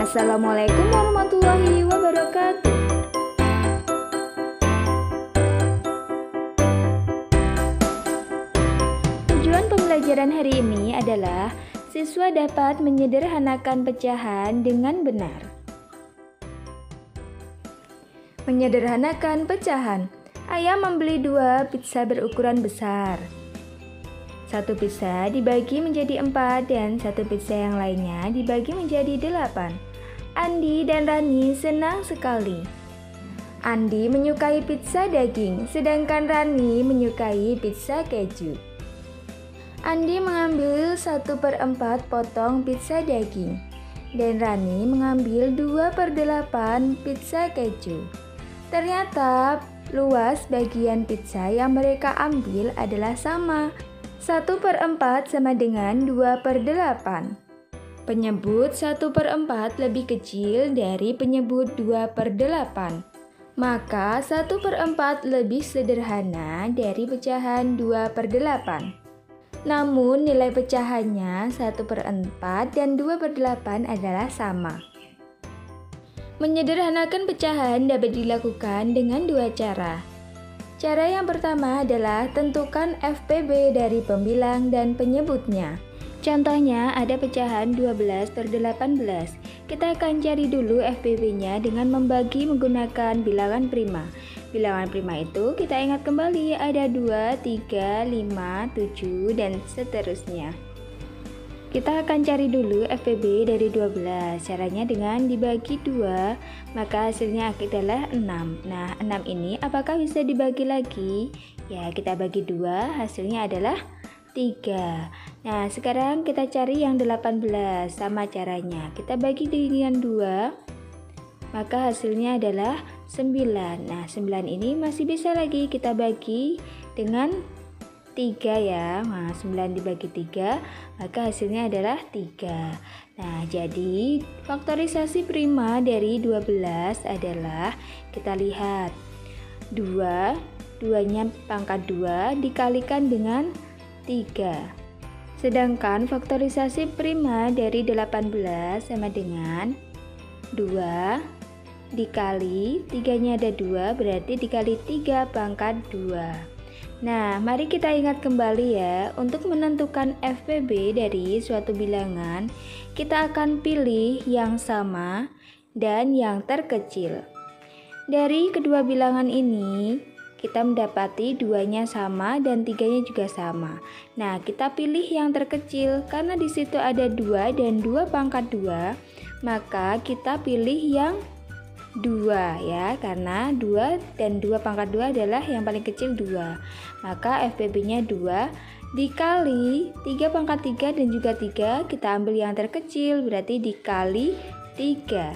Assalamualaikum warahmatullahi wabarakatuh. Tujuan pembelajaran hari ini adalah siswa dapat menyederhanakan pecahan dengan benar. Menyederhanakan pecahan. Ayah membeli 2 pizza berukuran besar. 1 pizza dibagi menjadi 4 dan 1 pizza yang lainnya dibagi menjadi 8. Andi dan Rani senang sekali. Andi menyukai pizza daging, sedangkan Rani menyukai pizza keju. Andi mengambil 1/4 potong pizza daging, dan Rani mengambil 2/8 pizza keju. Ternyata luas bagian pizza yang mereka ambil adalah sama. 1/4 sama dengan 2/8. Penyebut 1/4 lebih kecil dari penyebut 2/8. Maka 1/4 lebih sederhana dari pecahan 2/8. Namun nilai pecahannya 1/4 dan 2/8 adalah sama. Menyederhanakan pecahan dapat dilakukan dengan 2 cara. Cara yang pertama adalah tentukan FPB dari pembilang dan penyebutnya. Contohnya ada pecahan 12/18. Kita akan cari dulu FPB-nya dengan membagi menggunakan bilangan prima. Bilangan prima itu kita ingat kembali ada 2, 3, 5, 7, dan seterusnya. Kita akan cari dulu FPB dari 12. Caranya dengan dibagi 2, maka hasilnya adalah 6. Nah, 6 ini apakah bisa dibagi lagi? Ya, kita bagi 2, hasilnya adalah 3. Nah, sekarang kita cari yang 18. Sama caranya. Kita bagi dengan 2, maka hasilnya adalah 9. Nah, 9 ini masih bisa lagi kita bagi dengan 3 ya. Nah, 9 dibagi 3, maka hasilnya adalah 3. Nah, jadi faktorisasi prima dari 12 adalah, kita lihat 2, 2-nya pangkat 2 dikalikan dengan 3. Sedangkan faktorisasi prima dari 18 sama dengan 2 dikali 3-nya ada 2, berarti dikali 3 pangkat 2. Nah, mari kita ingat kembali ya, untuk menentukan FPB dari suatu bilangan, kita akan pilih yang sama dan yang terkecil. Dari kedua bilangan ini, kita mendapati 2-nya sama dan 3-nya juga sama. Nah, kita pilih yang terkecil, karena di situ ada 2 dan 2 pangkat 2, maka kita pilih yang 2 ya, karena 2 dan 2 pangkat 2 adalah yang paling kecil 2. Maka FPB-nya 2 dikali 3 pangkat 3 dan juga 3, kita ambil yang terkecil, berarti dikali 3.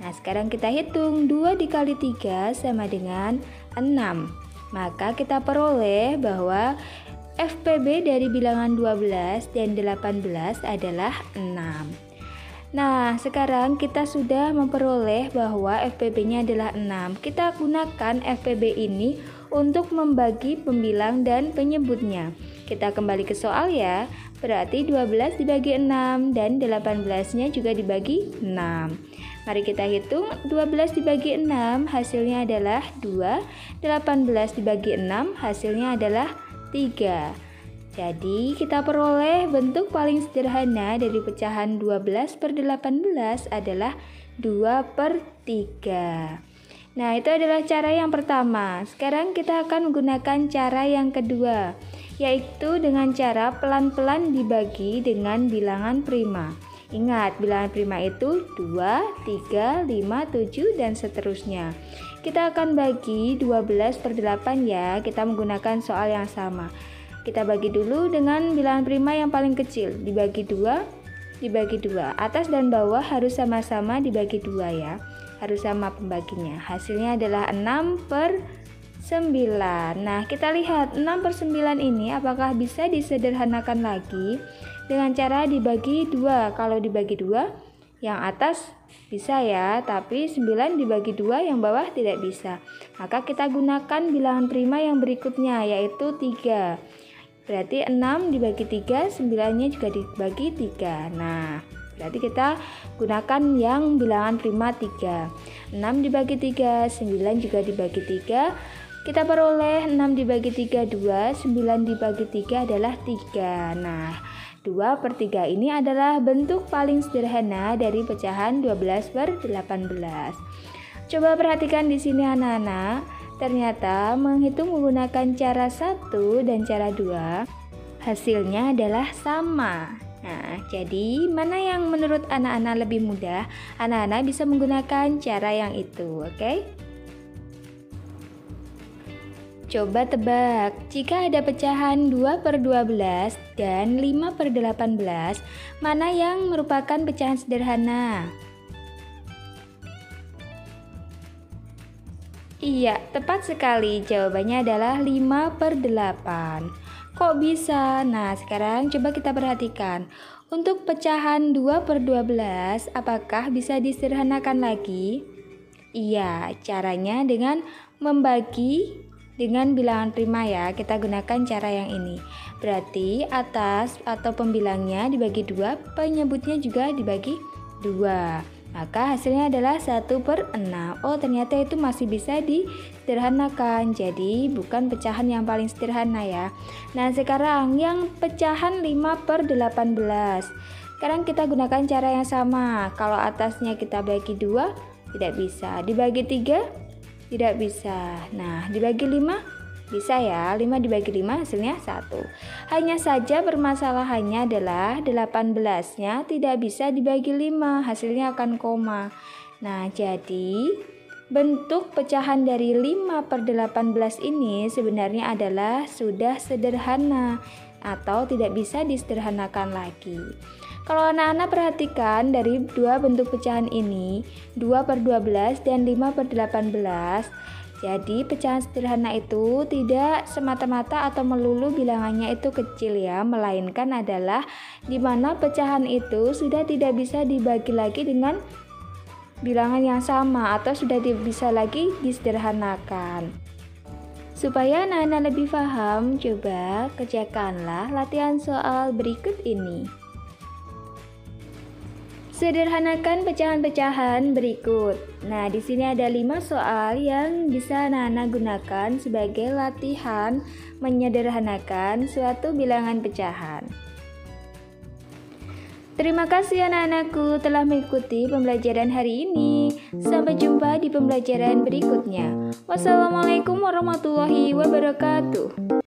Nah, sekarang kita hitung 2 dikali 3 sama dengan 6. Maka kita peroleh bahwa FPB dari bilangan 12 dan 18 adalah 6. Nah, sekarang kita sudah memperoleh bahwa FPB-nya adalah 6. Kita gunakan FPB ini untuk membagi pembilang dan penyebutnya. Kita kembali ke soal ya. Berarti 12 dibagi 6 dan 18-nya juga dibagi 6. Mari kita hitung 12 dibagi 6 hasilnya adalah 2. 18 dibagi 6 hasilnya adalah 3. Jadi kita peroleh bentuk paling sederhana dari pecahan 12/18 adalah 2/3. Nah, itu adalah cara yang pertama. Sekarang kita akan menggunakan cara yang kedua, yaitu dengan cara pelan-pelan dibagi dengan bilangan prima. Ingat, bilangan prima itu 2, 3, 5, 7, dan seterusnya. Kita akan bagi 12/8 ya, kita menggunakan soal yang sama. Kita bagi dulu dengan bilangan prima yang paling kecil, dibagi 2, dibagi 2. Atas dan bawah harus sama-sama dibagi 2 ya, harus sama pembaginya. Hasilnya adalah 6/9. Nah, kita lihat 6/9 ini apakah bisa disederhanakan lagi dengan cara dibagi 2. Kalau dibagi 2, yang atas bisa ya, tapi 9 dibagi 2 yang bawah tidak bisa. Maka kita gunakan bilangan prima yang berikutnya, yaitu 3. Berarti 6 dibagi 3, 9-nya juga dibagi 3. Nah, Berarti kita gunakan yang bilangan prima 3. 6 dibagi 3, 9 juga dibagi 3. Kita peroleh 6 dibagi 3, 2, 9 dibagi 3 adalah 3. Nah, 2/3 ini adalah bentuk paling sederhana dari pecahan 12/18. Coba perhatikan di sini anak-anak. Ternyata menghitung menggunakan cara 1 dan cara 2, hasilnya adalah sama. Nah, jadi mana yang menurut anak-anak lebih mudah? Anak-anak bisa menggunakan cara yang itu, oke? Coba tebak, jika ada pecahan 2/12 dan 5/18, mana yang merupakan pecahan sederhana? Iya, tepat sekali. Jawabannya adalah 5/8. Kok bisa? Nah, sekarang coba kita perhatikan. Untuk pecahan 2/12, apakah bisa disederhanakan lagi? Iya, caranya dengan membagi dengan bilangan prima ya. Kita gunakan cara yang ini. Berarti atas atau pembilangnya dibagi 2, penyebutnya juga dibagi 2. Maka hasilnya adalah 1/6. Oh, ternyata itu masih bisa disederhanakan. Jadi bukan pecahan yang paling sederhana ya. Nah, sekarang yang pecahan 5/18. Sekarang kita gunakan cara yang sama. Kalau atasnya kita bagi 2, tidak bisa. Dibagi 3, tidak bisa. Nah, dibagi 5 bisa ya. 5 dibagi 5 hasilnya 1. Hanya saja permasalahannya adalah 18-nya tidak bisa dibagi 5, hasilnya akan koma. Nah, jadi bentuk pecahan dari 5/18 ini sebenarnya adalah sudah sederhana atau tidak bisa disederhanakan lagi. Kalau anak-anak perhatikan dari dua bentuk pecahan ini, 2/12 dan 5/18, jadi pecahan sederhana itu tidak semata-mata atau melulu bilangannya itu kecil ya, melainkan adalah di mana pecahan itu sudah tidak bisa dibagi lagi dengan bilangan yang sama atau sudah bisa lagi disederhanakan. Supaya anak-anak lebih paham, coba kerjakanlah latihan soal berikut ini. Sederhanakan pecahan-pecahan berikut. Nah, di sini ada 5 soal yang bisa anak-anak gunakan sebagai latihan menyederhanakan suatu bilangan pecahan. Terima kasih anak-anakku telah mengikuti pembelajaran hari ini. Sampai jumpa di pembelajaran berikutnya. Wassalamualaikum warahmatullahi wabarakatuh.